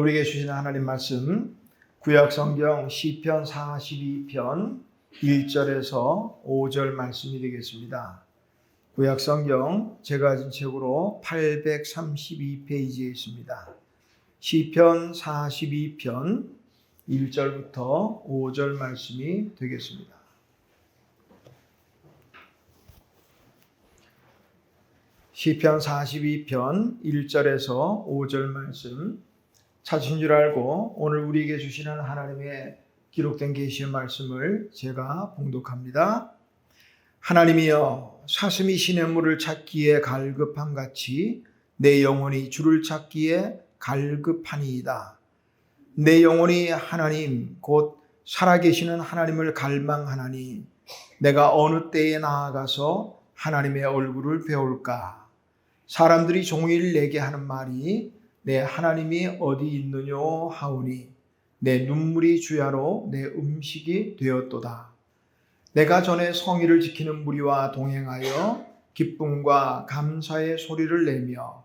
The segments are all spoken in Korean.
우리에게 주신 하나님 말씀 구약성경 시편 42편 1절에서 5절 말씀이 되겠습니다. 구약성경 제가 가진 책으로 832페이지에 있습니다. 시편 42편 1절부터 5절 말씀이 되겠습니다. 시편 42편 1절에서 5절 말씀 찾으신 줄 알고 오늘 우리에게 주시는 하나님의 기록된 계시의 말씀을 제가 봉독합니다. 하나님이여, 사슴이 시냇물을 찾기에 갈급함 같이 내 영혼이 주를 찾기에 갈급하니이다. 내 영혼이 하나님 곧 살아계시는 하나님을 갈망하나니 내가 어느 때에 나아가서 하나님의 얼굴을 배울까? 사람들이 종일 내게 하는 말이 내 하나님이 어디 있느뇨 하오니 내 눈물이 주야로 내 음식이 되었도다. 내가 전에 성의를 지키는 무리와 동행하여 기쁨과 감사의 소리를 내며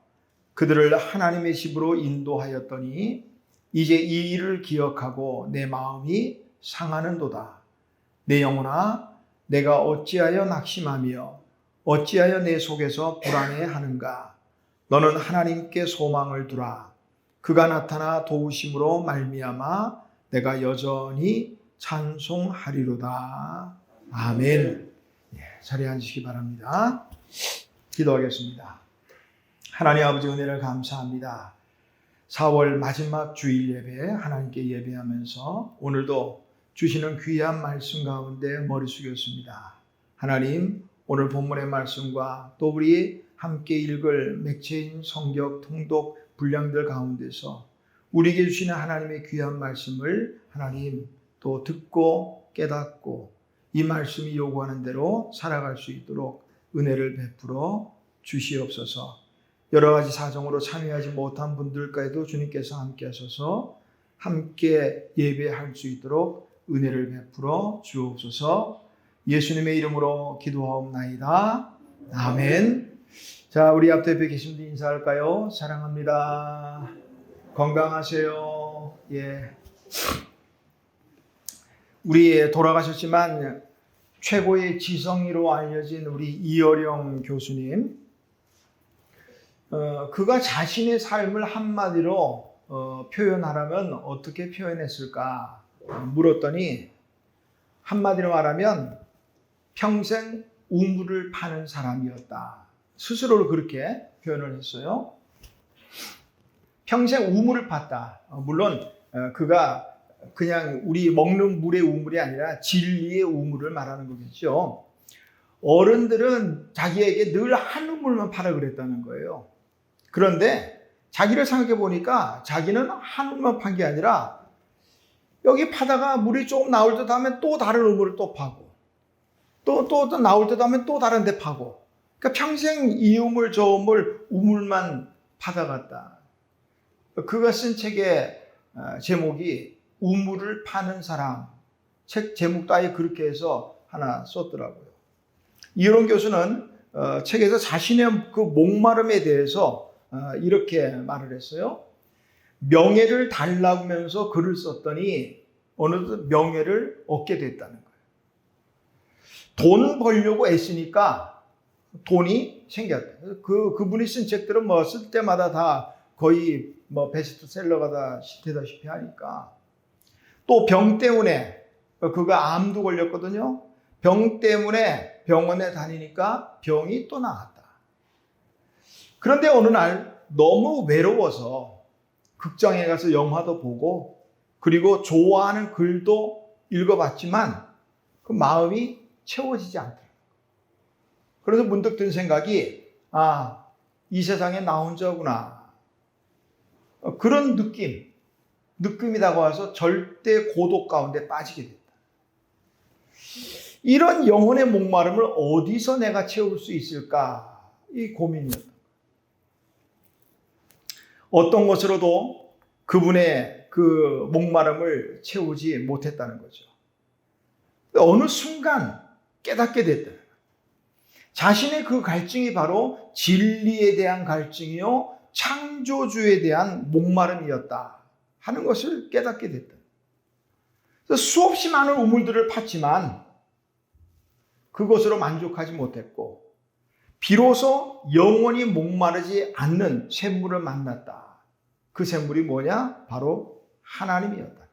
그들을 하나님의 집으로 인도하였더니 이제 이 일을 기억하고 내 마음이 상하는도다. 내 영혼아, 내가 어찌하여 낙심하며 어찌하여 내 속에서 불안해하는가? 너는 하나님께 소망을 두라. 그가 나타나 도우심으로 말미암아 내가 여전히 찬송하리로다. 아멘. 자리에 앉으시기 바랍니다. 기도하겠습니다. 하나님 아버지, 은혜를 감사합니다. 4월 마지막 주일 예배 하나님께 예배하면서 오늘도 주시는 귀한 말씀 가운데 머리 숙였습니다. 하나님, 오늘 본문의 말씀과 또 우리 함께 읽을 맥체인 성경 통독 분량들 가운데서 우리에게 주시는 하나님의 귀한 말씀을 하나님 또 듣고 깨닫고 이 말씀이 요구하는 대로 살아갈 수 있도록 은혜를 베풀어 주시옵소서. 여러 가지 사정으로 참여하지 못한 분들까지도 주님께서 함께 하셔서 함께 예배할 수 있도록 은혜를 베풀어 주옵소서. 예수님의 이름으로 기도하옵나이다. 아멘. 자, 우리 앞에 계신 분들 인사할까요? 사랑합니다. 건강하세요. 예. 우리 돌아가셨지만 최고의 지성이로 알려진 우리 이어령 교수님, 그가 자신의 삶을 한마디로 표현하라면 어떻게 표현했을까 물었더니 한마디로 말하면 평생 우물을 파는 사람이었다. 스스로를 그렇게 표현을 했어요. 평생 우물을 팠다. 물론 그가 그냥 우리 먹는 물의 우물이 아니라 진리의 우물을 말하는 거겠죠. 어른들은 자기에게 늘 한 우물만 파라 그랬다는 거예요. 그런데 자기를 생각해 보니까 자기는 한 우물만 판 게 아니라 여기 파다가 물이 조금 나올 듯 하면 또 다른 우물을 또 파고 또 나올 듯 하면 또 다른 데 파고, 그러니까 평생 이 우물 저 우물만 파다 갔다. 그가 쓴 책의 제목이 우물을 파는 사람. 책 제목도 아예 그렇게 해서 하나 썼더라고요. 이런 교수는 책에서 자신의 그 목마름에 대해서 이렇게 말을 했어요. 명예를 달라면서 글을 썼더니 어느덧 명예를 얻게 됐다는 거예요. 돈 벌려고 애쓰니까 돈이 생겼다. 그분이 쓴 책들은 뭐 쓸 때마다 다 거의 뭐 베스트셀러가 다 되다시피 하니까. 또 병 때문에, 그가 암도 걸렸거든요. 병 때문에 병원에 다니니까 병이 또 나았다. 그런데 어느 날 너무 외로워서 극장에 가서 영화도 보고 그리고 좋아하는 글도 읽어봤지만 그 마음이 채워지지 않더라고요. 그래서 문득 든 생각이, 이 세상에 나 혼자구나. 그런 느낌이 다가와서 절대 고독 가운데 빠지게 됐다. 이런 영혼의 목마름을 어디서 내가 채울 수 있을까? 이 고민이었다. 어떤 것으로도 그분의 그 목마름을 채우지 못했다는 거죠. 어느 순간 깨닫게 됐다. 자신의 그 갈증이 바로 진리에 대한 갈증이요, 창조주에 대한 목마름이었다 하는 것을 깨닫게 됐다. 그래서 수없이 많은 우물들을 팠지만 그것으로 만족하지 못했고 비로소 영원히 목마르지 않는 샘물을 만났다. 그 샘물이 뭐냐? 바로 하나님이었다.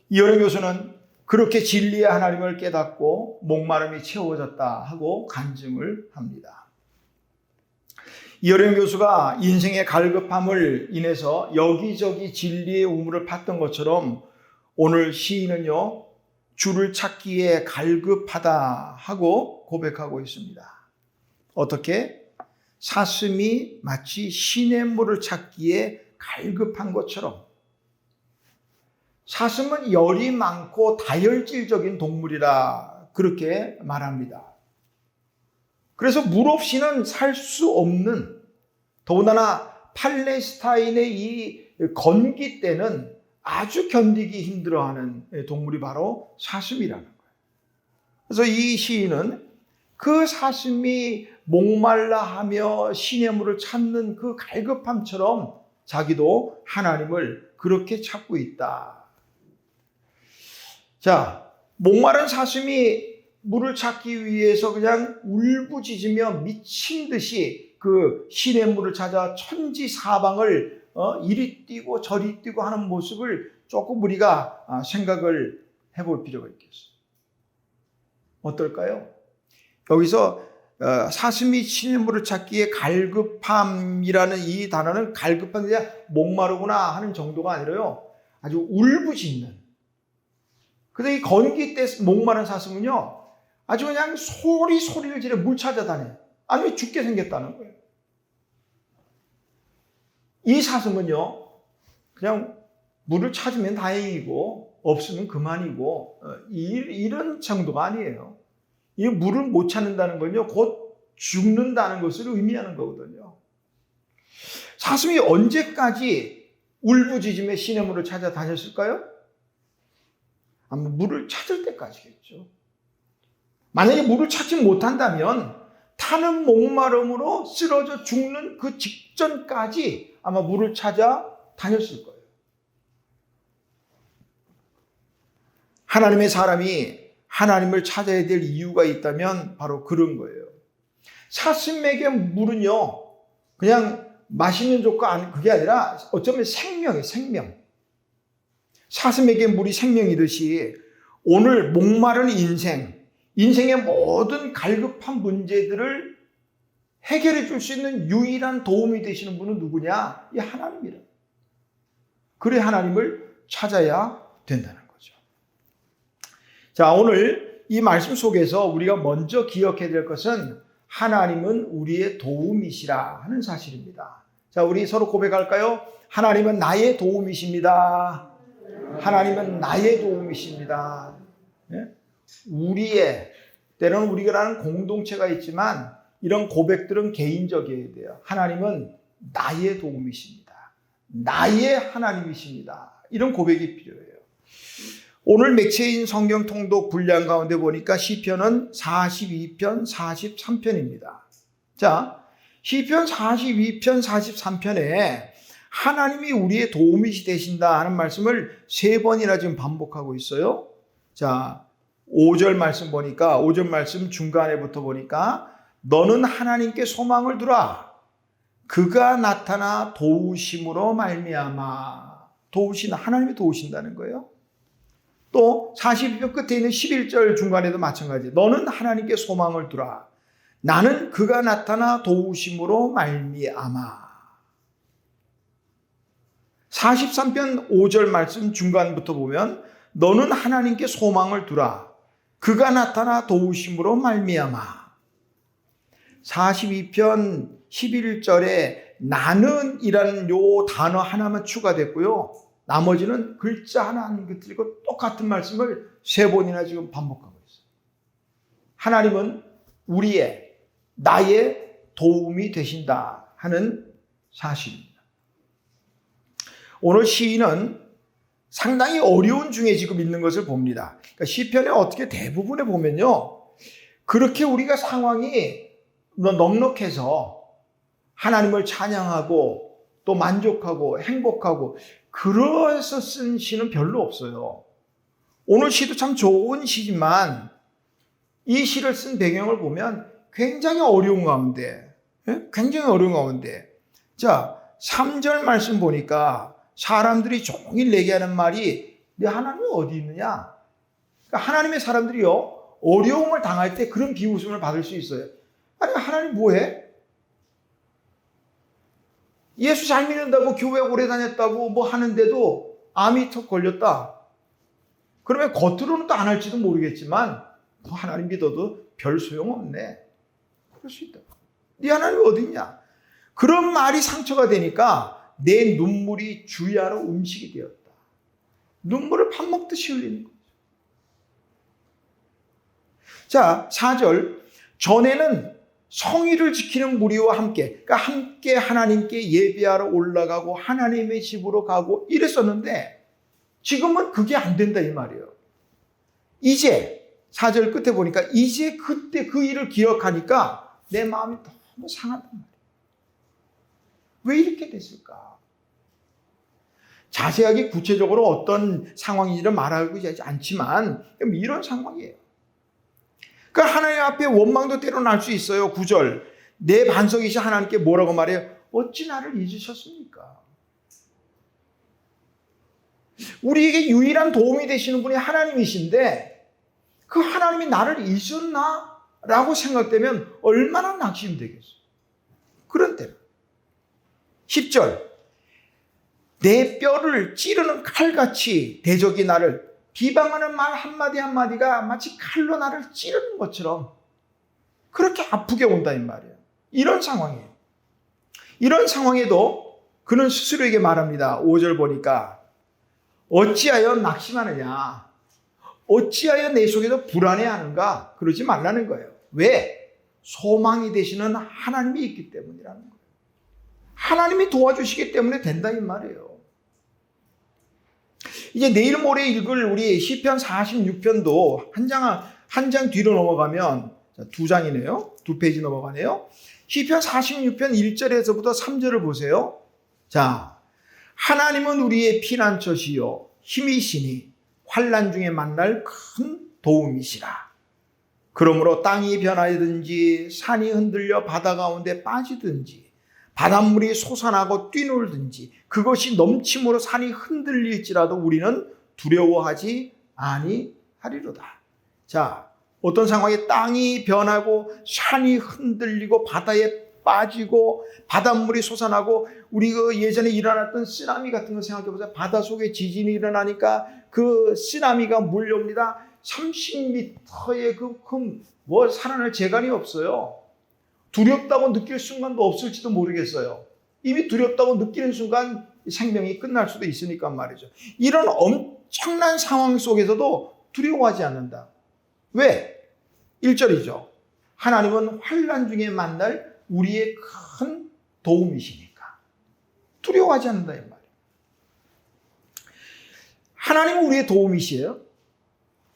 이현영 교수는 그렇게 진리의 하나님을 깨닫고 목마름이 채워졌다 하고 간증을 합니다. 이현영 교수가 인생의 갈급함을 인해서 여기저기 진리의 우물을 팠던 것처럼 오늘 시인은요, 주를 찾기에 갈급하다 하고 고백하고 있습니다. 어떻게? 사슴이 마치 시냇물을 찾기에 갈급한 것처럼. 사슴은 열이 많고 다혈질적인 동물이라 그렇게 말합니다. 그래서 물 없이는 살 수 없는, 더군다나 팔레스타인의 이 건기 때는 아주 견디기 힘들어하는 동물이 바로 사슴이라는 거예요. 그래서 이 시인은 그 사슴이 목말라하며 시냇물을 찾는 그 갈급함처럼 자기도 하나님을 그렇게 찾고 있다. 자, 목마른 사슴이 물을 찾기 위해서 그냥 울부짖으며 미친 듯이 그 시냇물을 찾아 천지사방을 이리 뛰고 저리 뛰고 하는 모습을 조금 우리가 생각을 해볼 필요가 있겠어요. 어떨까요? 여기서 사슴이 시냇물을 찾기에 갈급함이라는 이 단어는 갈급한 게 아니라 목마르구나 하는 정도가 아니라요, 아주 울부짖는. 근데 이 건기 때 목마른 사슴은요, 아주 그냥 소리를 지르 물 찾아다녀요. 아니면 죽게 생겼다는 거예요. 이 사슴은요, 그냥 물을 찾으면 다행이고 없으면 그만이고 이런 정도가 아니에요. 이 물을 못 찾는다는 건요, 곧 죽는다는 것을 의미하는 거거든요. 사슴이 언제까지 울부짖으며 시냇물을 찾아 다녔을까요? 아마 물을 찾을 때까지겠죠. 만약에 물을 찾지 못한다면 타는 목마름으로 쓰러져 죽는 그 직전까지 아마 물을 찾아 다녔을 거예요. 하나님의 사람이 하나님을 찾아야 될 이유가 있다면 바로 그런 거예요. 사슴에게 물은요, 그냥 마시는 조건, 그게 아니라 어쩌면 생명이에요, 생명. 사슴에게 물이 생명이듯이 오늘 목마른 인생의 모든 갈급한 문제들을 해결해 줄 수 있는 유일한 도움이 되시는 분은 누구냐? 이 하나님이라. 그래 하나님을 찾아야 된다는 거죠. 자, 오늘 이 말씀 속에서 우리가 먼저 기억해야 될 것은 하나님은 우리의 도움이시라 하는 사실입니다. 자, 우리 서로 고백할까요? 하나님은 나의 도움이십니다. 하나님은 나의 도움이십니다. 우리의, 때로는 우리가라는 공동체가 있지만 이런 고백들은 개인적이어야 돼요. 하나님은 나의 도움이십니다. 나의 하나님이십니다. 이런 고백이 필요해요. 오늘 맥체인 성경 통독 분량 가운데 보니까 시편은 42편, 43편입니다. 자, 시편 42편, 43편에 하나님이 우리의 도움이 되신다 하는 말씀을 3번이나 지금 반복하고 있어요. 자, 5절 말씀 보니까, 5절 말씀 중간에부터 보니까 너는 하나님께 소망을 두라. 그가 나타나 도우심으로 말미암아. 하나님이 도우신다는 거예요. 또 42편 끝에 있는 11절 중간에도 마찬가지. 너는 하나님께 소망을 두라. 나는 그가 나타나 도우심으로 말미암아. 43편 5절 말씀 중간부터 보면 너는 하나님께 소망을 두라. 그가 나타나 도우심으로 말미암아. 42편 11절에 나는 이라는 요 단어 하나만 추가됐고요. 나머지는 글자 하나 한 것들이고 똑같은 말씀을 3번이나 지금 반복하고 있어요. 하나님은 우리의, 나의 도움이 되신다 하는 사실입니다. 오늘 시인은 상당히 어려운 중에 지금 있는 것을 봅니다. 그러니까 시편에 어떻게 대부분에 보면요, 그렇게 우리가 상황이 넉넉해서 하나님을 찬양하고 또 만족하고 행복하고 그래서 쓴 시는 별로 없어요. 오늘 시도 참 좋은 시지만 이 시를 쓴 배경을 보면 굉장히 어려운 가운데, 자, 3절 말씀 보니까 사람들이 종일 내게 하는 말이 내 하나님이 어디 있느냐? 그러니까 하나님의 사람들이요, 어려움을 당할 때 그런 비웃음을 받을 수 있어요. 아니, 하나님 뭐해? 예수 잘 믿는다고 교회 오래 다녔다고 뭐 하는데도 암이 턱 걸렸다. 그러면 겉으로는 또 안 할지도 모르겠지만 하나님 믿어도 별 소용없네. 그럴 수 있다. 네 하나님이 어디 있냐? 그런 말이 상처가 되니까 내 눈물이 주야로 음식이 되었다. 눈물을 밥 먹듯이 흘리는 거죠. 자, 4절. 전에는 성의를 지키는 무리와 함께, 그러니까 함께 하나님께 예배하러 올라가고 하나님의 집으로 가고 이랬었는데 지금은 그게 안 된다 이 말이에요. 이제 4절 끝에 보니까 이제 그때 그 일을 기억하니까 내 마음이 너무 상하단 말이에요. 왜 이렇게 됐을까? 자세하게 구체적으로 어떤 상황인지를 말하고 있지 않지만 이런 상황이에요. 그러니까 하나님 앞에 원망도 때로 날 수 있어요. 9절. 내 반석이신 하나님께 뭐라고 말해요? 어찌 나를 잊으셨습니까? 우리에게 유일한 도움이 되시는 분이 하나님이신데 그 하나님이 나를 잊었나? 라고 생각되면 얼마나 낙심되겠어요. 그런 때는 10절. 내 뼈를 찌르는 칼같이 대적이 나를 비방하는 말 한마디 한마디가 마치 칼로 나를 찌르는 것처럼 그렇게 아프게 온다 이 말이에요. 이런 상황이에요. 이런 상황에도 그는 스스로에게 말합니다. 5절 보니까 어찌하여 낙심하느냐? 어찌하여 내 속에서 불안해하는가? 그러지 말라는 거예요. 왜? 소망이 되시는 하나님이 있기 때문이라는 거예요. 하나님이 도와주시기 때문에 된다 이 말이에요. 이제 내일 모레 읽을 우리 시편 46편도 한 장 뒤로 넘어가면 2장이네요. 2페이지 넘어가네요. 시편 46편 1절에서부터 3절을 보세요. 자, 하나님은 우리의 피난처시요 힘이시니 환난 중에 만날 큰 도움이시라. 그러므로 땅이 변하든지 산이 흔들려 바다 가운데 빠지든지 바닷물이 솟아나고 뛰놀든지 그것이 넘침으로 산이 흔들릴지라도 우리는 두려워하지 아니하리로다. 자, 어떤 상황에 땅이 변하고 산이 흔들리고 바다에 빠지고 바닷물이 솟아나고 우리 그 예전에 일어났던 쓰나미 같은 거 생각해 보세요. 바다 속에 지진이 일어나니까 그 쓰나미가 몰려옵니다. 30m의 뭐 살아날 재간이 없어요. 두렵다고 느낄 순간도 없을지도 모르겠어요. 이미 두렵다고 느끼는 순간 생명이 끝날 수도 있으니까 말이죠. 이런 엄청난 상황 속에서도 두려워하지 않는다. 왜? 1절이죠. 하나님은 환난 중에 만날 우리의 큰 도움이시니까. 두려워하지 않는다 이 말이에요. 하나님은 우리의 도움이시에요.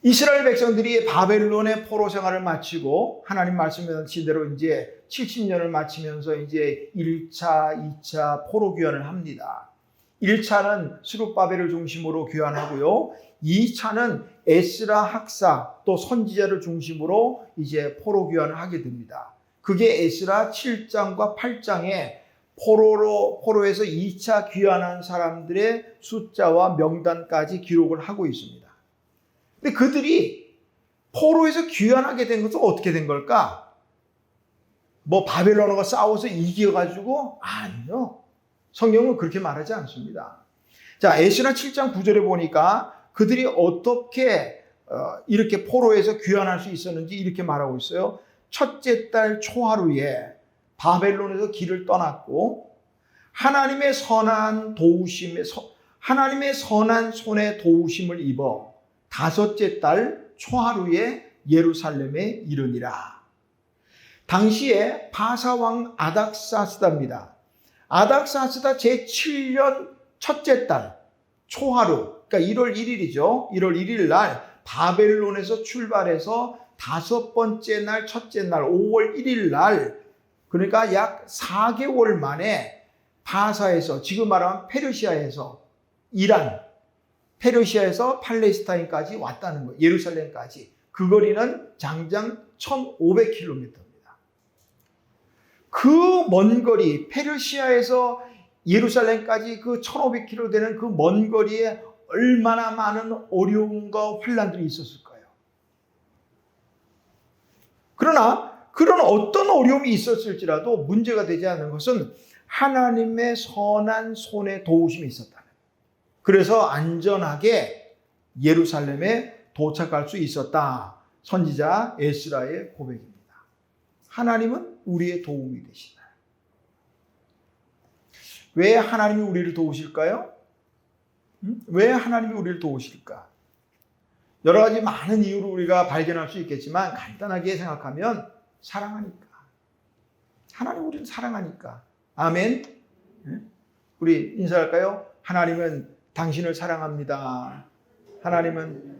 이스라엘 백성들이 바벨론의 포로 생활을 마치고 하나님 말씀하신 대로 이제 70년을 마치면서 이제 1차, 2차 포로 귀환을 합니다. 1차는 스룹바벨을 중심으로 귀환하고요. 2차는 에스라 학사 또 선지자를 중심으로 이제 포로 귀환을 하게 됩니다. 그게 에스라 7장과 8장에 포로에서 2차 귀환한 사람들의 숫자와 명단까지 기록을 하고 있습니다. 근데 그들이 포로에서 귀환하게 된 것은 어떻게 된 걸까? 뭐 바벨론과 싸워서 이겨가지고? 아니요. 성경은 그렇게 말하지 않습니다. 자, 에스라 7장 9절에 보니까 그들이 어떻게 이렇게 포로에서 귀환할 수 있었는지 이렇게 말하고 있어요. 첫째 달 초하루에 바벨론에서 길을 떠났고 하나님의 선한 손에 도우심을 입어 다섯째 달 초하루에 예루살렘에 이르니라. 당시에 바사왕 아닥사스다입니다. 아닥사스다 제7년 첫째 달 초하루, 그러니까 1월 1일이죠. 1월 1일 날 바벨론에서 출발해서 다섯 번째 날 첫째 날 5월 1일 날, 그러니까 약 4개월 만에 바사에서, 지금 말하면 페르시아에서, 이란, 페르시아에서 팔레스타인까지 왔다는 거예요. 예루살렘까지. 그 거리는 장장 1500km입니다. 그 먼 거리, 페르시아에서 예루살렘까지 그 1500km 되는 그 먼 거리에 얼마나 많은 어려움과 환난들이 있었을까요? 그러나 그런 어떤 어려움이 있었을지라도 문제가 되지 않는 것은 하나님의 선한 손에 도우심이 있었다는 거예요. 그래서 안전하게 예루살렘에 도착할 수 있었다. 선지자 에스라의 고백입니다. 하나님은 우리의 도움이 되시다. 왜 하나님이 우리를 도우실까요? 왜 하나님이 우리를 도우실까? 여러 가지 많은 이유로 우리가 발견할 수 있겠지만 간단하게 생각하면 사랑하니까. 하나님 우리를 사랑하니까. 아멘. 우리 인사할까요? 하나님은 당신을 사랑합니다. 하나님은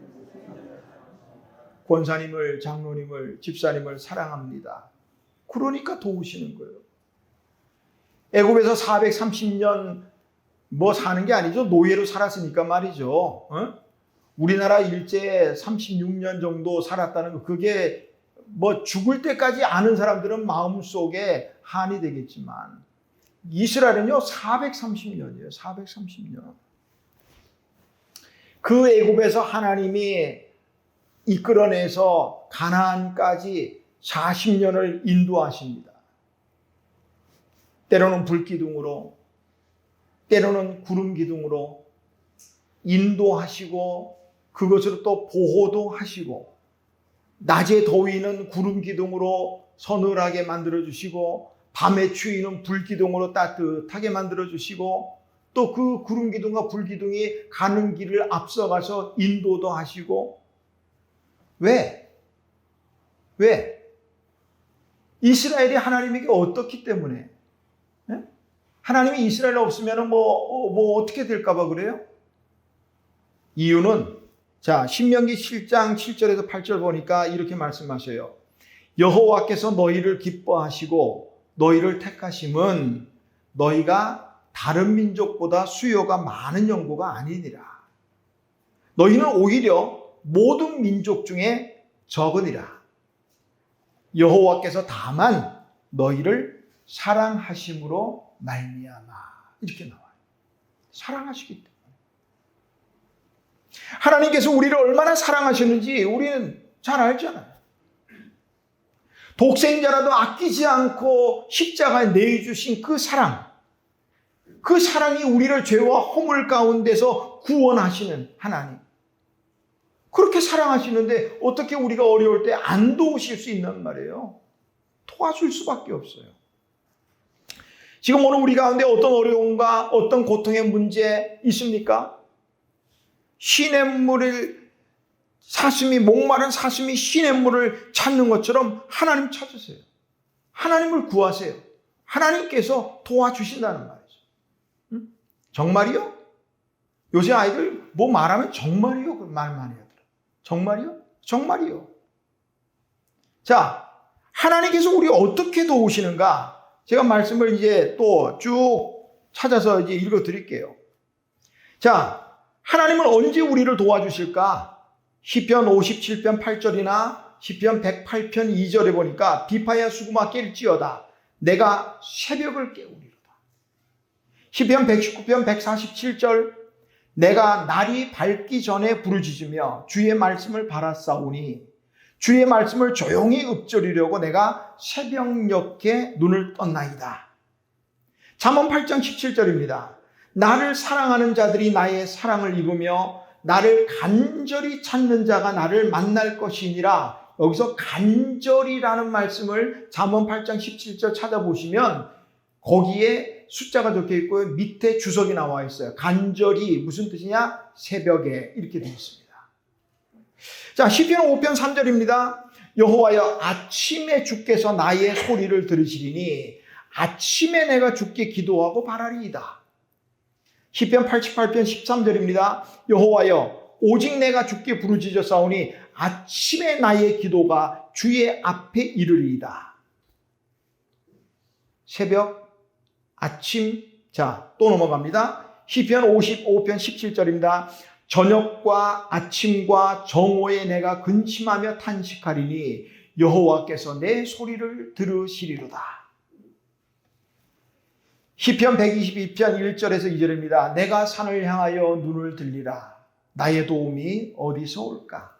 권사님을, 장로님을, 집사님을 사랑합니다. 그러니까 도우시는 거예요. 애굽에서 430년 뭐 사는 게 아니죠. 노예로 살았으니까 말이죠. 우리나라 일제 36년 정도 살았다는 거, 그게 뭐 죽을 때까지 아는 사람들은 마음속에 한이 되겠지만 이스라엘은요 430년이에요. 430년. 그 애굽에서 하나님이 이끌어내서 가나안까지 40년을 인도하십니다. 때로는 불기둥으로, 때로는 구름기둥으로 인도하시고 그것으로 또 보호도 하시고, 낮의 더위는 구름기둥으로 서늘하게 만들어주시고 밤의 추위는 불기둥으로 따뜻하게 만들어주시고, 또 그 구름기둥과 불기둥이 가는 길을 앞서가서 인도도 하시고. 왜? 이스라엘이 하나님에게 어떻기 때문에? 하나님이 이스라엘 없으면 뭐 어떻게 될까봐 그래요? 이유는, 자, 신명기 7장 7절에서 8절 보니까 이렇게 말씀하셔요. 여호와께서 너희를 기뻐하시고 너희를 택하심은 너희가 다른 민족보다 수요가 많은 연고가 아니니라. 너희는 오히려 모든 민족 중에 적으니라. 여호와께서 다만 너희를 사랑하심으로 말미암아. 이렇게 나와요. 사랑하시기 때문에. 하나님께서 우리를 얼마나 사랑하셨는지 우리는 잘 알잖아요. 독생자라도 아끼지 않고 십자가에 내주신 그 사랑, 그 사랑이 우리를 죄와 허물 가운데서 구원하시는 하나님. 그렇게 사랑하시는데 어떻게 우리가 어려울 때 안 도우실 수 있는 말이에요? 도와줄 수밖에 없어요. 지금 오늘 우리 가운데 어떤 어려움과 어떤 고통의 문제 있습니까? 시냇물을, 사슴이, 목마른 사슴이 시냇물을 찾는 것처럼 하나님 찾으세요. 하나님을 구하세요. 하나님께서 도와주신다는 말이죠. 정말이요? 요새 아이들 뭐 말하면 정말이요? 그 말 많이 하더라. 정말이요? 정말이요. 자, 하나님께서 우리 어떻게 도우시는가? 제가 말씀을 이제 또 쭉 찾아서 이제 읽어 드릴게요. 자, 하나님은 언제 우리를 도와주실까? 시편 57편 8절이나 시편 108편 2절에 보니까 비파야 수구마 깰지어다 내가 새벽을 깨우리로다. 시편 119편 147절 내가 날이 밝기 전에 부르짖으며 주의 말씀을 바라싸우니 주의 말씀을 조용히 읊조리려고 내가 새벽녘에 눈을 떴나이다. 잠언 8장 17절입니다. 나를 사랑하는 자들이 나의 사랑을 입으며 나를 간절히 찾는 자가 나를 만날 것이니라. 여기서 간절히라는 말씀을 잠언 8장 17절 찾아보시면 거기에 숫자가 적혀 있고요. 밑에 주석이 나와 있어요. 간절히 무슨 뜻이냐? 새벽에 이렇게 되어 있습니다. 자, 시편 5편 3절입니다. 여호와여 아침에 주께서 나의 소리를 들으시리니 아침에 내가 주께 기도하고 바라리이다. 시편 88편 13절입니다. 여호와여 오직 내가 주께 부르짖어 싸우니 아침에 나의 기도가 주의 앞에 이르리이다. 새벽, 아침, 자, 또 넘어갑니다. 시편 55편 17절입니다. 저녁과 아침과 정오에 내가 근심하며 탄식하리니 여호와께서 내 소리를 들으시리로다. 시편 122편 1절에서 2절입니다. 내가 산을 향하여 눈을 들리라. 나의 도움이 어디서 올까?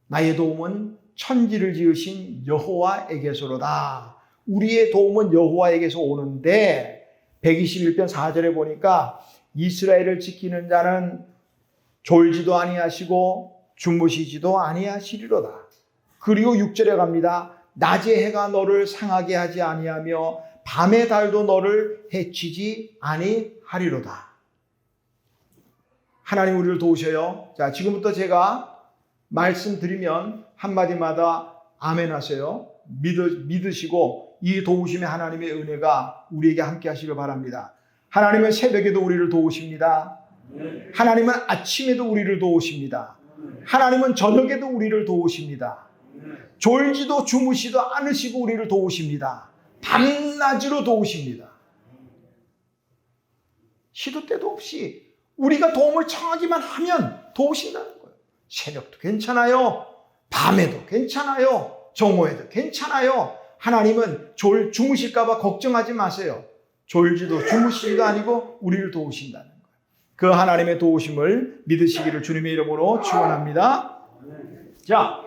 나의 도움은 천지를 지으신 여호와에게서로다. 우리의 도움은 여호와에게서 오는데 121편 4절에 보니까 이스라엘을 지키는 자는 졸지도 아니하시고 주무시지도 아니하시리로다. 그리고 6절에 갑니다. 낮의 해가 너를 상하게 하지 아니하며 밤의 달도 너를 해치지 아니하리로다. 하나님 우리를 도우셔요. 자, 지금부터 제가 말씀드리면 한마디마다 아멘 하세요. 믿으시고 이 도우심의 하나님의 은혜가 우리에게 함께 하시길 바랍니다. 하나님은 새벽에도 우리를 도우십니다. 하나님은 아침에도 우리를 도우십니다. 하나님은 저녁에도 우리를 도우십니다. 졸지도 주무시도 않으시고 우리를 도우십니다. 밤낮으로 도우십니다. 시도 때도 없이 우리가 도움을 청하기만 하면 도우신다는 거예요. 새벽도 괜찮아요. 밤에도 괜찮아요. 정오에도 괜찮아요. 하나님은 주무실까 봐 걱정하지 마세요. 졸지도 주무시지도 아니고 우리를 도우신다는 거예요. 그 하나님의 도우심을 믿으시기를 주님의 이름으로 축원합니다. 자,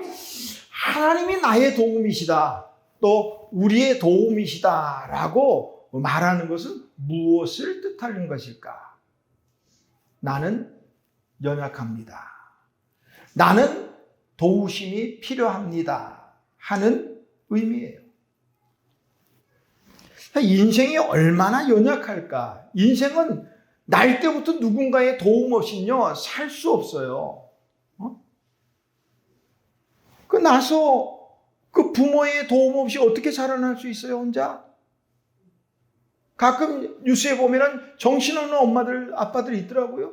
하나님이 나의 도움이시다. 또 우리의 도움이시다라고 말하는 것은 무엇을 뜻하는 것일까? 나는 연약합니다. 나는 도우심이 필요합니다. 하는 의미예요. 인생이 얼마나 연약할까? 인생은 날 때부터 누군가의 도움 없이는요, 살 수 없어요. 그 나서 그 부모의 도움 없이 어떻게 살아날 수 있어요, 혼자? 가끔 뉴스에 보면은 정신없는 엄마들, 아빠들 있더라고요.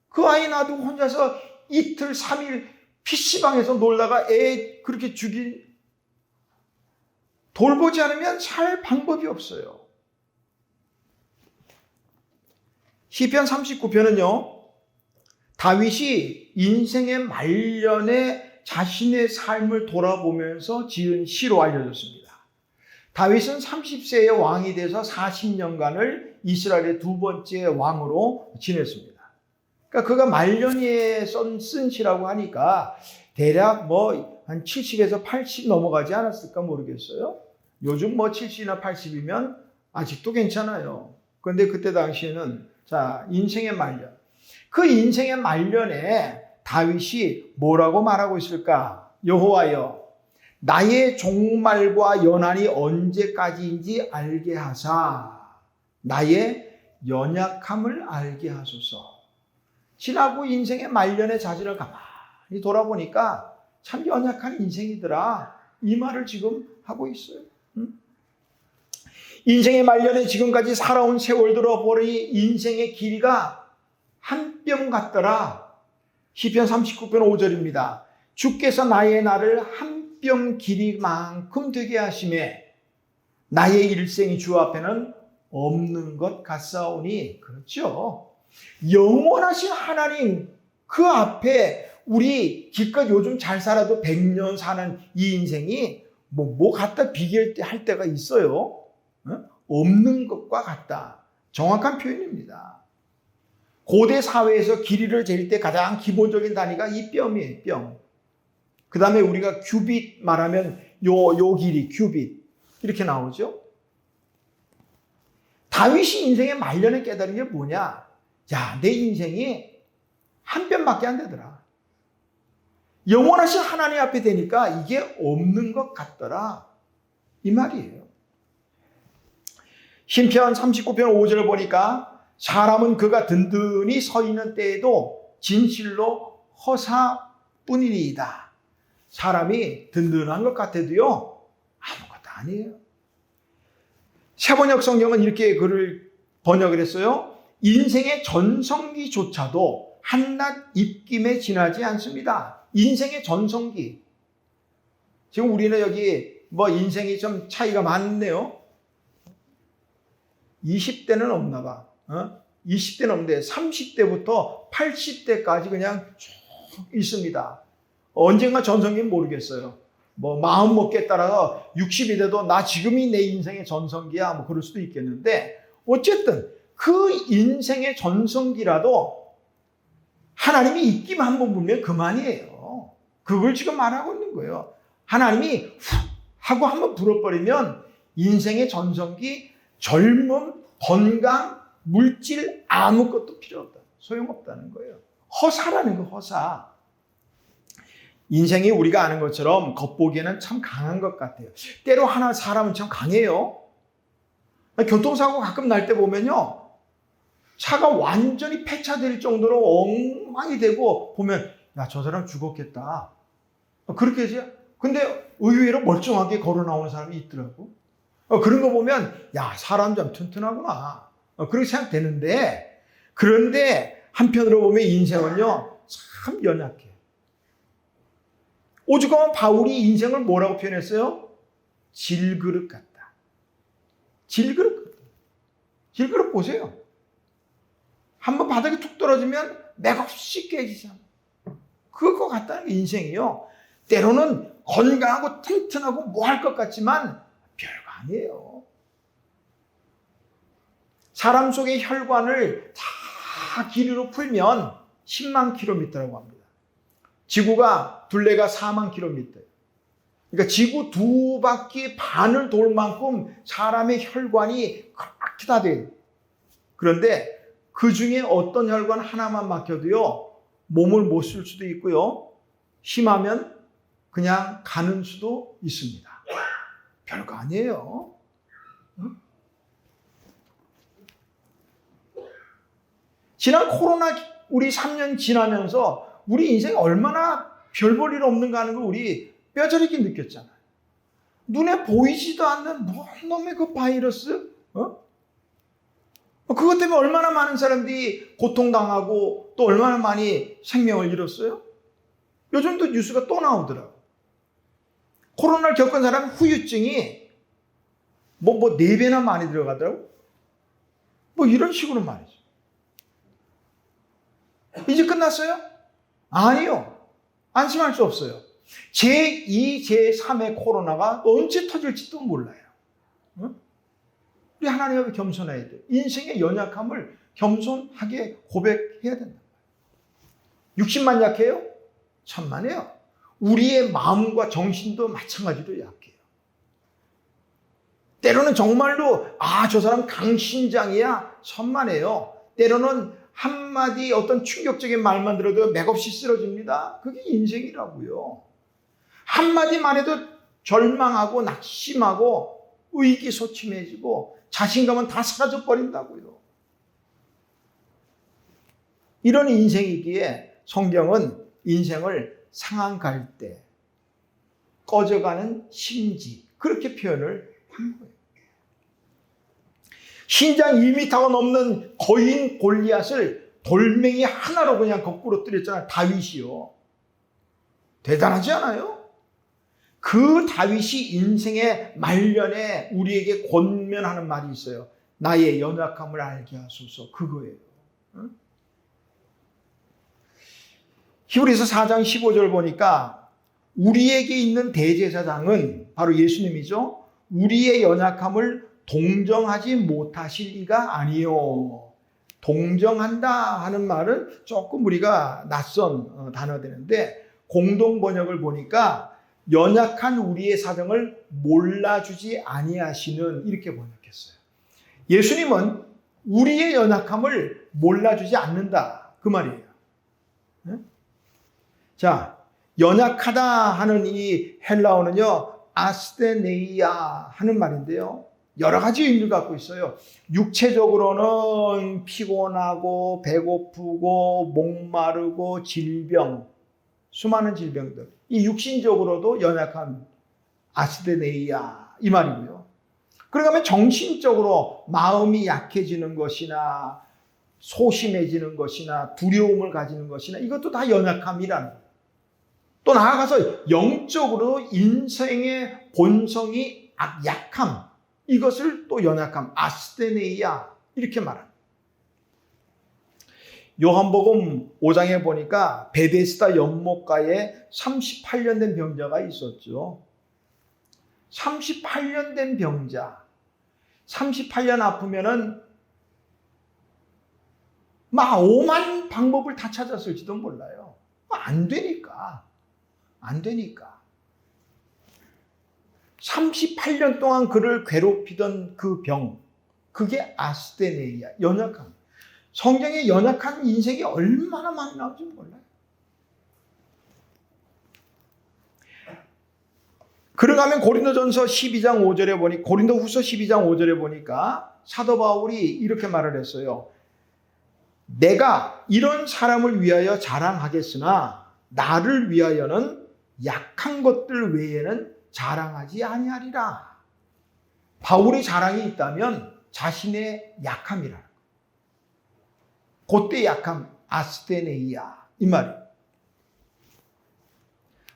그 아이 놔두고 혼자서 이틀, 3일 PC방에서 놀다가 애 그렇게 돌보지 않으면 살 방법이 없어요. 시편 39편은요, 다윗이 인생의 말년에 자신의 삶을 돌아보면서 지은 시로 알려졌습니다. 다윗은 30세의 왕이 돼서 40년간을 이스라엘의 두 번째 왕으로 지냈습니다. 그러니까 그가 말년에 쓴 시라고 하니까 대략 한 70에서 80 넘어가지 않았을까 모르겠어요. 요즘 70이나 80이면 아직도 괜찮아요. 그런데 그때 당시에는 자, 인생의 말년. 그 인생의 말년에 다윗이 뭐라고 말하고 있을까? 여호와여, 나의 종말과 연한이 언제까지인지 알게 하사 나의 연약함을 알게 하소서. 지나고 인생의 말년의 자질을 가만히 돌아보니까 참 연약한 인생이더라. 이 말을 지금 하고 있어요. 인생의 말년에 지금까지 살아온 세월 들어보니 인생의 길이가 한 뼘 같더라. 시편 39편 5절입니다. 주께서 나의 날을 한 뼘 길이만큼 되게 하심에 나의 일생이 주 앞에는 없는 것 같사오니. 그렇죠. 영원하신 하나님 그 앞에 우리 기껏 요즘 잘 살아도 100년 사는 이 인생이 뭐 갖다 비교할 때가 있어요. 없는 것과 같다. 정확한 표현입니다. 고대 사회에서 길이를 잴 때 가장 기본적인 단위가 이 뼘이에요. 뼘. 그 다음에 우리가 규빗 말하면 요 길이 규빗 이렇게 나오죠. 다윗이 인생의 말년에 깨달은 게 뭐냐? 야, 내 인생이 한 뼘밖에 안 되더라. 영원하신 하나님 앞에 되니까 이게 없는 것 같더라. 이 말이에요. 시편 39편 5절을 보니까 사람은 그가 든든히 서 있는 때에도 진실로 허사뿐이니이다. 사람이 든든한 것 같아도요, 아무것도 아니에요. 세번역 성경은 이렇게 글을 번역을 했어요. 인생의 전성기조차도 한낱 입김에 지나지 않습니다. 인생의 전성기. 지금 우리는 여기 인생이 좀 차이가 많네요. 20대는 없나 봐. 20대는 없는데 30대부터 80대까지 그냥 쭉 있습니다. 언젠가 전성기는 모르겠어요. 뭐 마음 먹기에 따라서 60이 돼도 나 지금이 내 인생의 전성기야 뭐 그럴 수도 있겠는데 어쨌든 그 인생의 전성기라도 하나님이 입김 한번 불면 그만이에요. 그걸 지금 말하고 있는 거예요. 하나님이 훅 하고 한번 불어버리면 인생의 전성기, 젊음, 건강, 물질 아무것도 필요 없다. 소용없다는 거예요. 허사라는 거 허사. 인생이 우리가 아는 것처럼 겉보기에는 참 강한 것 같아요. 때로 하나 사람은 참 강해요. 교통사고 가끔 날 때 보면요. 차가 완전히 폐차될 정도로 엉망이 되고 보면 야, 저 사람 죽었겠다. 그렇게 하죠. 근데 의외로 멀쩡하게 걸어 나오는 사람이 있더라고. 그런 거 보면 야, 사람 좀 튼튼하구나. 그렇게 생각되는데 그런데 한편으로 보면 인생은요. 참 연약해. 오죽하면 바울이 인생을 뭐라고 표현했어요? 질그릇 같다. 질그릇 같다. 질그릇 보세요. 한번 바닥에 툭 떨어지면 맥없이 깨지잖아. 그거 같다는 게 인생이요. 때로는 건강하고 튼튼하고 뭐 할 것 같지만 별거 아니에요. 사람 속의 혈관을 다 길이로 풀면 10만 킬로미터라고 합니다. 지구가 둘레가 4만 킬로미터. 그러니까 지구 2바퀴 반을 돌 만큼 사람의 혈관이 그렇게 다 돼요. 그런데 그 중에 어떤 혈관 하나만 막혀도요, 몸을 못 쓸 수도 있고요, 심하면 그냥 가는 수도 있습니다. 별거 아니에요. 응? 지난 코로나 우리 3년 지나면서 우리 인생이 얼마나 별 볼 일 없는가 하는 걸 우리 뼈저리게 느꼈잖아요. 눈에 보이지도 않는 뭔 놈의 그 바이러스? 그것 때문에 얼마나 많은 사람들이 고통당하고 또 얼마나 많이 생명을 잃었어요? 요즘도 뉴스가 또 나오더라고요. 코로나를 겪은 사람 후유증이 뭐 4배나 많이 들어가더라고요. 뭐 이런 식으로 말이죠. 이제 끝났어요? 아니요. 안심할 수 없어요. 제2, 제3의 코로나가 언제 터질지도 몰라요. 응? 우리 하나님 앞에 겸손해야 돼요. 인생의 연약함을 겸손하게 고백해야 된다. 60만 약해요? 천만에요. 우리의 마음과 정신도 마찬가지로 약해요. 때로는 정말로 저 사람 강심장이야? 천만에요. 때로는 한마디 어떤 충격적인 말만 들어도 맥없이 쓰러집니다. 그게 인생이라고요. 한마디만 해도 절망하고 낙심하고 의기소침해지고 자신감은 다 사라져버린다고요. 이런 인생이기에 성경은 인생을 상한 갈대, 꺼져가는 심지 그렇게 표현을 한 거예요. 신장 1m가 넘는 거인 골리앗을 돌멩이 하나로 그냥 거꾸로 때렸잖아요. 다윗이요. 대단하지 않아요? 그 다윗이 인생의 말년에 우리에게 권면하는 말이 있어요. 나의 연약함을 알게 하소서. 그거예요. 응? 히브리서 4장 15절 보니까 우리에게 있는 대제사장은 바로 예수님이죠. 우리의 연약함을 동정하지 못하실 이가 아니요. 동정한다 하는 말은 조금 우리가 낯선 단어 되는데 공동 번역을 보니까 연약한 우리의 사정을 몰라주지 아니하시는 이렇게 번역했어요. 예수님은 우리의 연약함을 몰라주지 않는다 그 말이에요. 자, 연약하다 하는 이 헬라어는요 아스테네이아 하는 말인데요. 여러 가지 의미를 갖고 있어요. 육체적으로는 피곤하고 배고프고 목마르고 질병, 수많은 질병들. 이 육신적으로도 연약한 아스테네이아 이 말이고요. 그러면 정신적으로 마음이 약해지는 것이나 소심해지는 것이나 두려움을 가지는 것이나 이것도 다 연약함이라는 거예요. 또 나아가서 영적으로 인생의 본성이 약함. 이것을 또 연약함, 아스테네이아 이렇게 말합니다. 요한복음 5장에 보니까 베데스다 연못가에 38년 된 병자가 있었죠. 38년 된 병자. 38년 아프면은 막 오만 방법을 다 찾았을지도 몰라요. 안 되니까. 38년 동안 그를 괴롭히던 그 병, 그게 아스테네이아, 연약함. 성경에 연약한 인생이 얼마나 많이 나오는지 몰라요. 그러가면 고린도전서 12장 5절에 보니 고린도후서 12장 5절에 보니까 사도 바울이 이렇게 말을 했어요. 내가 이런 사람을 위하여 자랑하겠으나 나를 위하여는 약한 것들 외에는 자랑하지 아니하리라. 바울의 자랑이 있다면 자신의 약함이라. 그때 약함, 아스테네이아 이 말이에요.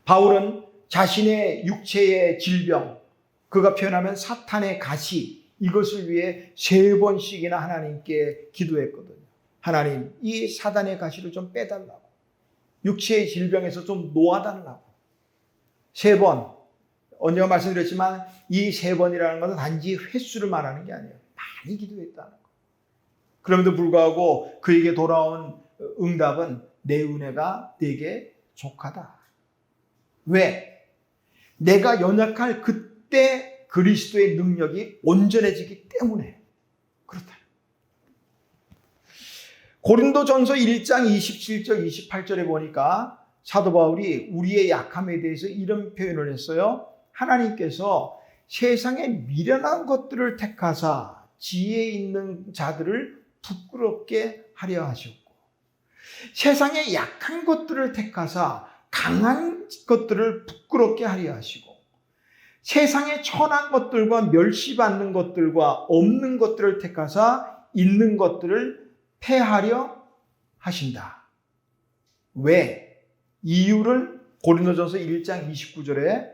바울은 자신의 육체의 질병, 그가 표현하면 사탄의 가시, 이것을 위해 3번씩이나 하나님께 기도했거든요. 하나님, 이 사단의 가시를 좀 빼달라고. 육체의 질병에서 좀 놓아달라고. 3번. 언제가 말씀드렸지만 이 3번이라는 것은 단지 횟수를 말하는 게 아니에요. 많이 기도했다는 거. 그럼에도 불구하고 그에게 돌아온 응답은 내 은혜가 네게 족하다. 왜? 내가 연약할 그때 그리스도의 능력이 온전해지기 때문에 그렇다. 고린도전서 1장 27절 28절에 보니까 사도 바울이 우리의 약함에 대해서 이런 표현을 했어요. 하나님께서 세상에 미련한 것들을 택하사 지혜 있는 자들을 부끄럽게 하려 하셨고, 세상에 약한 것들을 택하사 강한 것들을 부끄럽게 하려 하시고, 세상에 천한 것들과 멸시받는 것들과 없는 것들을 택하사 있는 것들을 폐하려 하신다. 왜? 이유를 고린도전서 1장 29절에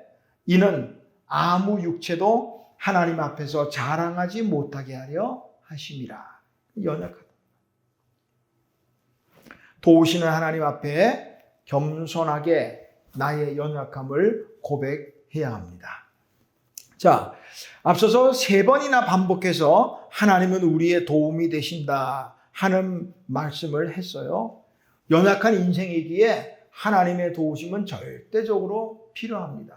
이는 아무 육체도 하나님 앞에서 자랑하지 못하게 하려 하심이라. 연약하다. 도우시는 하나님 앞에 겸손하게 나의 연약함을 고백해야 합니다. 자, 앞서서 3번이나 반복해서 하나님은 우리의 도움이 되신다 하는 말씀을 했어요. 연약한 인생이기에 하나님의 도우심은 절대적으로 필요합니다.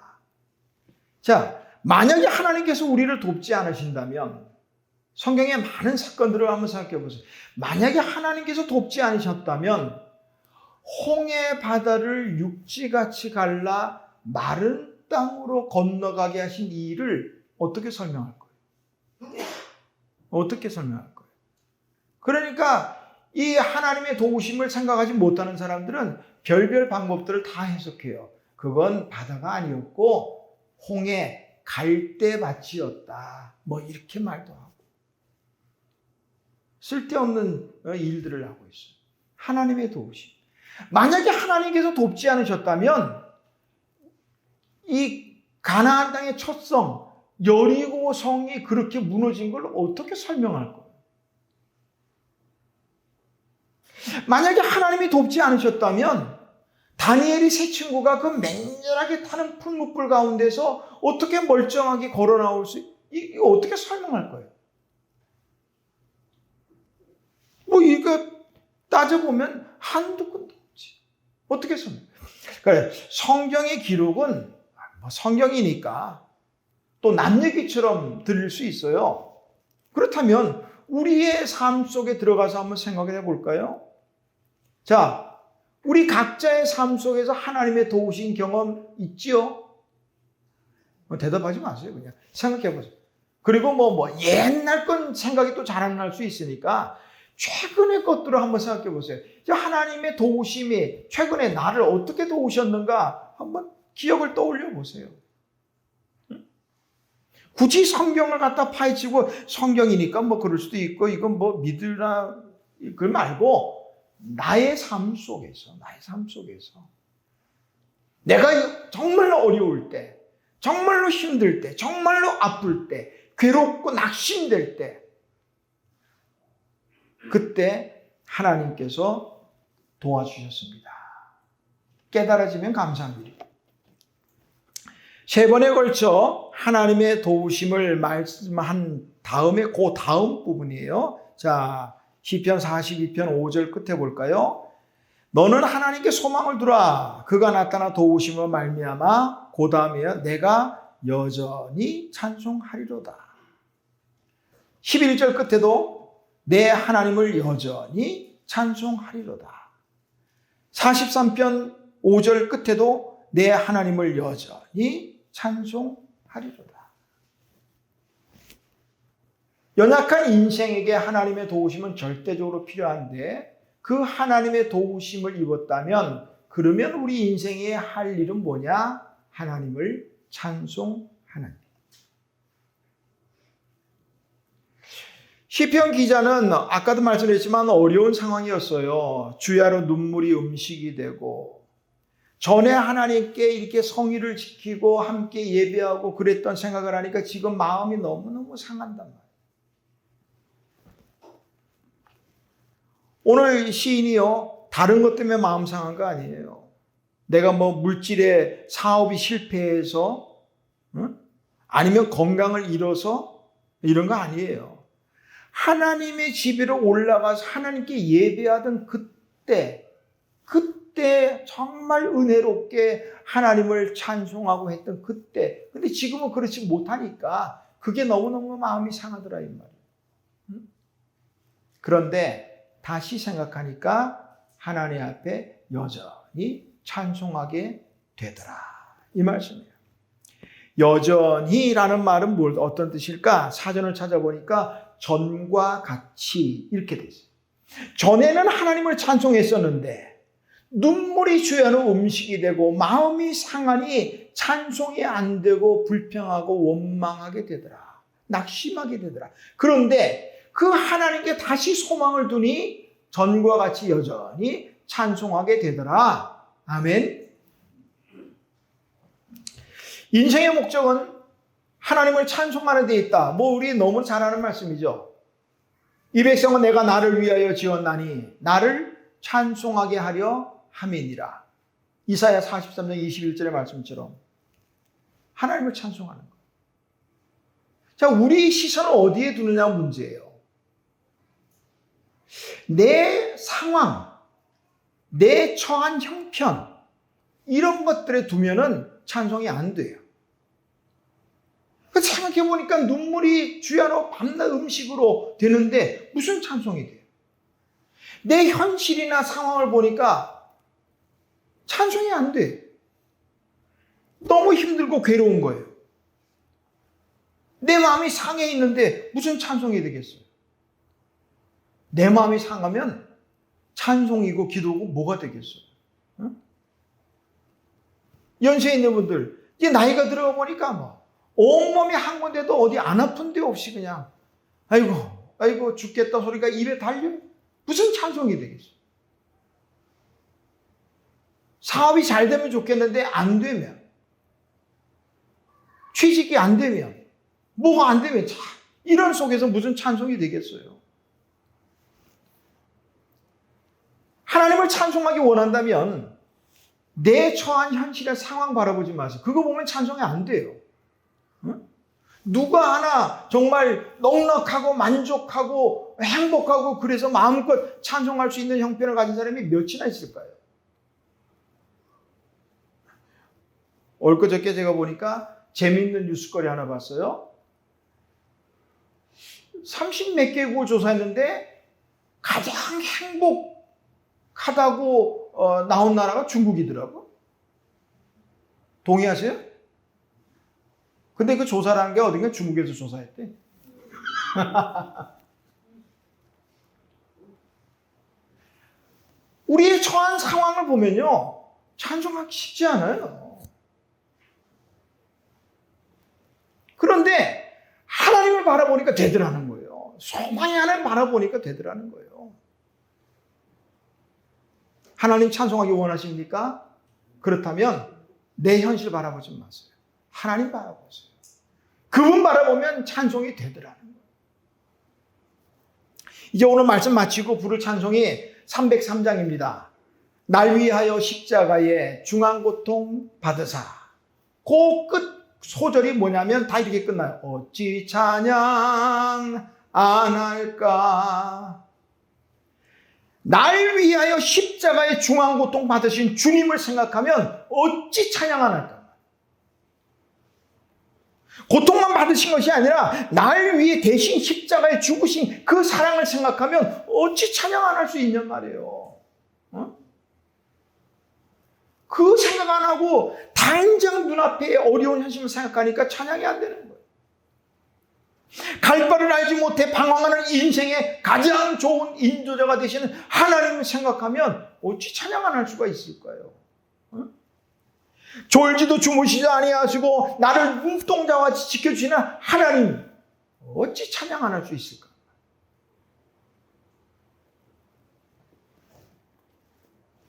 자, 만약에 하나님께서 우리를 돕지 않으신다면, 성경의 많은 사건들을 한번 생각해 보세요. 만약에 하나님께서 돕지 않으셨다면 홍해 바다를 육지같이 갈라 마른 땅으로 건너가게 하신 이 일을 어떻게 설명할 거예요? 어떻게 설명할 거예요? 그러니까 이 하나님의 도우심을 생각하지 못하는 사람들은 별별 방법들을 다 해석해요. 그건 바다가 아니었고 홍해 갈대밭이었다. 뭐 이렇게 말도 하고. 쓸데없는 일들을 하고 있어요. 하나님의 도우심. 만약에 하나님께서 돕지 않으셨다면 이 가나안 땅의 첫 성 여리고 성이 그렇게 무너진 걸 어떻게 설명할 거예요? 만약에 하나님이 돕지 않으셨다면 다니엘이 세 친구가 그 맹렬하게 타는 풀무불 가운데서 어떻게 멀쩡하게 걸어 나올 이거 어떻게 설명할 거예요? 뭐 이거 따져보면 한두 끝도 없지. 어떻게 설명? 그래, 성경의 기록은 성경이니까 또 남 얘기처럼 들릴 수 있어요. 그렇다면 우리의 삶 속에 들어가서 한번 생각해 볼까요? 자, 우리 각자의 삶 속에서 하나님의 도우신 경험 있지요? 대답하지 마세요. 그냥 생각해 보세요. 그리고 옛날 건 생각이 또 잘 안 날 수 있으니까 최근의 것들을 한번 생각해 보세요. 하나님의 도우심이 최근에 나를 어떻게 도우셨는가 한번 기억을 떠올려 보세요. 굳이 성경을 갖다 파헤치고 성경이니까 그럴 수도 있고 이건 믿으라 그걸 말고 나의 삶 속에서 내가 정말로 어려울 때, 정말로 힘들 때, 정말로 아플 때 괴롭고 낙심될 때, 그때 하나님께서 도와주셨습니다. 깨달아지면 감사한 일이에요. 세 번에 걸쳐 하나님의 도우심을 말씀한 다음에 그 다음 부분이에요. 자, 시편 42편 5절 끝에 볼까요? 너는 하나님께 소망을 두라. 그가 나타나 도우심을 말미암아 그 다음에 내가 여전히 찬송하리로다. 11절 끝에도 내 하나님을 여전히 찬송하리로다. 43편 5절 끝에도 내 하나님을 여전히 찬송하리로다. 연약한 인생에게 하나님의 도우심은 절대적으로 필요한데 그 하나님의 도우심을 입었다면 그러면 우리 인생에 할 일은 뭐냐? 하나님을 찬송하는 일. 시편 기자는 아까도 말씀드렸지만 어려운 상황이었어요. 주야로 눈물이 음식이 되고 전에 하나님께 이렇게 성의를 지키고 함께 예배하고 그랬던 생각을 하니까 지금 마음이 너무너무 상한단 말이에요. 오늘 시인이요, 다른 것 때문에 마음 상한 거 아니에요. 내가 뭐 물질의 사업이 실패해서, 아니면 건강을 잃어서 이런 거 아니에요. 하나님의 집으로 올라가서 하나님께 예배하던 그때 정말 은혜롭게 하나님을 찬송하고 했던 그때. 근데 지금은 그렇지 못하니까 그게 너무너무 마음이 상하더라 이 말이에요. 그런데 다시 생각하니까 하나님 앞에 여전히 찬송하게 되더라 이 말씀이에요. 여전히라는 말은 어떤 뜻일까? 사전을 찾아보니까 전과 같이 이렇게 돼 있어요. 전에는 하나님을 찬송했었는데 눈물이 주야는 음식이 되고 마음이 상하니 찬송이 안 되고 불평하고 원망하게 되더라. 낙심하게 되더라. 그런데 그 하나님께 다시 소망을 두니 전과 같이 여전히 찬송하게 되더라. 아멘. 인생의 목적은 하나님을 찬송하는 데 있다. 뭐 우리 너무 잘 아는 말씀이죠. 이 백성은 내가 나를 위하여 지었나니 나를 찬송하게 하려 함이니라. 이사야 43장 21절의 말씀처럼 하나님을 찬송하는 것. 자, 우리 시선을 어디에 두느냐 문제예요. 내 상황, 내 처한 형편 이런 것들에 두면은 찬송이 안 돼요. 생각해보니까 눈물이 주야로 밤낮 음식으로 되는데 무슨 찬송이 돼요? 내 현실이나 상황을 보니까 찬송이 안 돼. 너무 힘들고 괴로운 거예요. 내 마음이 상해 있는데 무슨 찬송이 되겠어요? 내 마음이 상하면 찬송이고 기도고 뭐가 되겠어요? 응? 연세에 있는 분들 이제 나이가 들어가 보니까 뭐 온몸이 한 군데도 어디 안 아픈 데 없이 그냥 아이고 죽겠다 소리가 입에 달려요. 무슨 찬송이 되겠어요? 사업이 잘 되면 좋겠는데 안 되면, 취직이 안 되면, 뭐가 안 되면 이런 속에서 무슨 찬송이 되겠어요? 하나님을 찬송하기 원한다면 내 처한 현실의 상황 바라보지 마세요. 그거 보면 찬송이 안 돼요. 응? 누가 하나 정말 넉넉하고 만족하고 행복하고 그래서 마음껏 찬송할 수 있는 형편을 가진 사람이 몇이나 있을까요? 엊그저께 제가 보니까 재미있는 뉴스거리 하나 봤어요. 30몇 개국을 조사했는데 가장 행복하다고 나온 나라가 중국이더라고. 동의하세요? 근데 그 조사라는 게 어딘가 중국에서 조사했대. 우리의 처한 상황을 보면요, 찬송하기 쉽지 않아요. 그런데 하나님을 바라보니까 되더라는 거예요. 소망의 하나님을 바라보니까 되더라는 거예요. 하나님 찬송하기 원하십니까? 그렇다면 내 현실 바라보지 마세요. 하나님 바라보세요. 그분 바라보면 찬송이 되더라는 거예요. 이제 오늘 말씀 마치고 부를 찬송이 303장입니다. 날 위하여 십자가에 중한고통 받으사. 그 끝 소절이 뭐냐면 다 이렇게 끝나요. 어찌 찬양 안 할까. 날 위하여 십자가에 중한고통 받으신 주님을 생각하면 어찌 찬양 안 할까. 고통만 받으신 것이 아니라 날 위해 대신 십자가에 죽으신 그 사랑을 생각하면 어찌 찬양 안 할 수 있냔 말이에요. 그 생각 안 하고 당장 눈앞에 어려운 현실을 생각하니까 찬양이 안 되는 거예요. 갈 바를 알지 못해 방황하는 인생의 가장 좋은 인도자가 되시는 하나님을 생각하면 어찌 찬양 안 할 수가 있을까요? 졸지도 주무시지 아니하시고 나를 눈동자와 같이 지켜주시는 하나님, 어찌 찬양 안 할 수 있을까?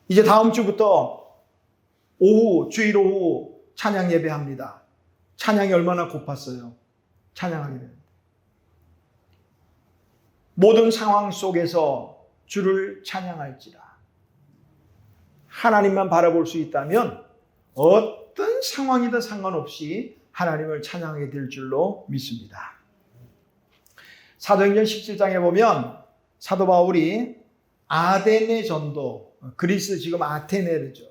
이제 다음 주부터 주일 오후 찬양 예배합니다. 찬양이 얼마나 고팠어요. 찬양하게 됩니다. 모든 상황 속에서 주를 찬양할지라. 하나님만 바라볼 수 있다면 어떤 상황이든 상관없이 하나님을 찬양하게 될 줄로 믿습니다. 사도행전 17장에 보면 사도 바울이 아덴의 전도, 그리스 지금 아테네르죠.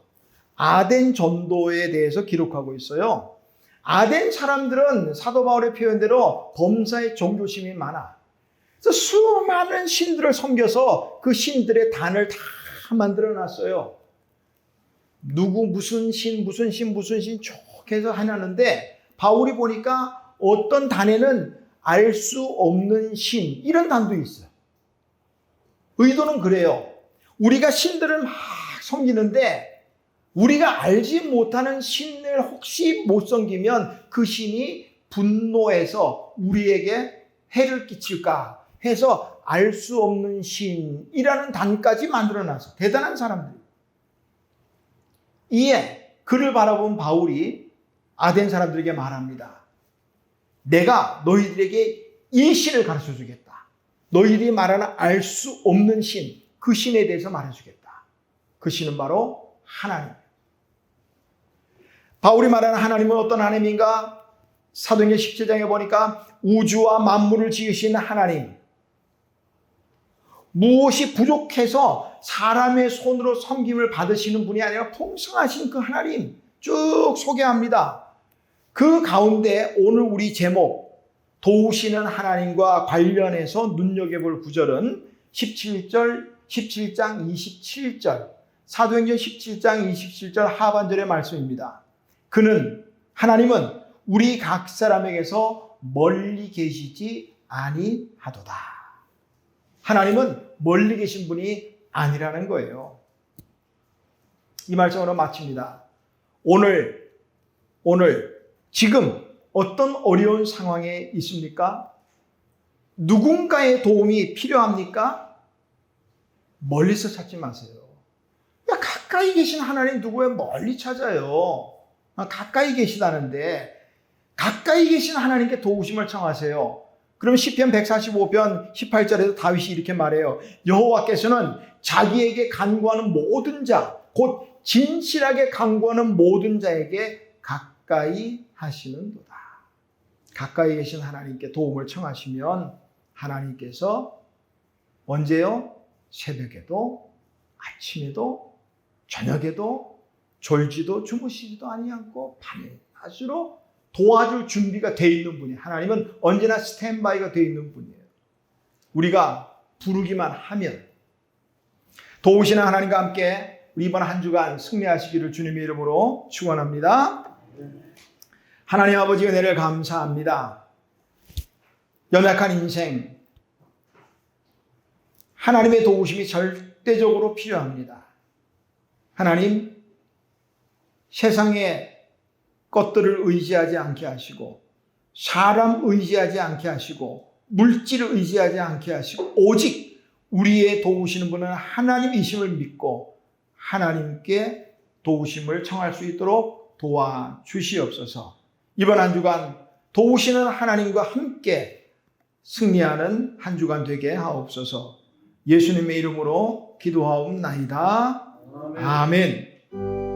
아덴 전도에 대해서 기록하고 있어요. 아덴 사람들은 사도 바울의 표현대로 범사에 종교심이 많아. 그래서 수많은 신들을 섬겨서 그 신들의 단을 다 만들어 놨어요. 누구 무슨 신 쭉 해서 해놨는데 바울이 보니까 어떤 단에는 알 수 없는 신 이런 단도 있어요. 의도는 그래요. 우리가 신들을 막 섬기는데 우리가 알지 못하는 신을 혹시 못 섬기면 그 신이 분노해서 우리에게 해를 끼칠까 해서 알 수 없는 신이라는 단까지 만들어놔서 대단한 사람들. 이에 그를 바라본 바울이 아덴 사람들에게 말합니다. 내가 너희들에게 이 신을 가르쳐 주겠다. 너희들이 말하는 알 수 없는 신, 그 신에 대해서 말해주겠다. 그 신은 바로 하나님. 바울이 말하는 하나님은 어떤 하나님인가? 사도행전 17장에 보니까 우주와 만물을 지으신 하나님, 무엇이 부족해서 사람의 손으로 섬김을 받으시는 분이 아니라 풍성하신 그 하나님 쭉 소개합니다. 그 가운데 오늘 우리 제목 도우시는 하나님과 관련해서 눈여겨볼 구절은 17장 27절 사도행전 17장 27절 하반절의 말씀입니다. 하나님은 우리 각 사람에게서 멀리 계시지 아니하도다. 하나님은 멀리 계신 분이 아니라는 거예요. 이 말씀으로 마칩니다. 오늘 지금 어떤 어려운 상황에 있습니까? 누군가의 도움이 필요합니까? 멀리서 찾지 마세요. 가까이 계신 하나님 누구예요? 멀리 찾아요. 가까이 계시다는데 가까이 계신 하나님께 도우심을 청하세요. 그럼 시편 145편 18절에서 다윗이 이렇게 말해요. 여호와께서는 자기에게 간구하는 모든 자, 곧 진실하게 간구하는 모든 자에게 가까이 하시는도다. 가까이 계신 하나님께 도움을 청하시면 하나님께서 언제요? 새벽에도 아침에도 저녁에도 졸지도 주무시지도 아니하고 밤에 낮으로 도와줄 준비가 되어 있는 분이에요. 하나님은 언제나 스탠바이가 되어 있는 분이에요. 우리가 부르기만 하면 도우시는 하나님과 함께 우리 이번 한 주간 승리하시기를 주님의 이름으로 축원합니다. 하나님 아버지 은혜를 감사합니다. 연약한 인생 하나님의 도우심이 절대적으로 필요합니다. 하나님 세상의 것들을 의지하지 않게 하시고 사람 의지하지 않게 하시고 물질을 의지하지 않게 하시고 오직 우리의 도우시는 분은 하나님이심을 믿고 하나님께 도우심을 청할 수 있도록 도와주시옵소서. 이번 한 주간 도우시는 하나님과 함께 승리하는 한 주간 되게 하옵소서. 예수님의 이름으로 기도하옵나이다. 아멘.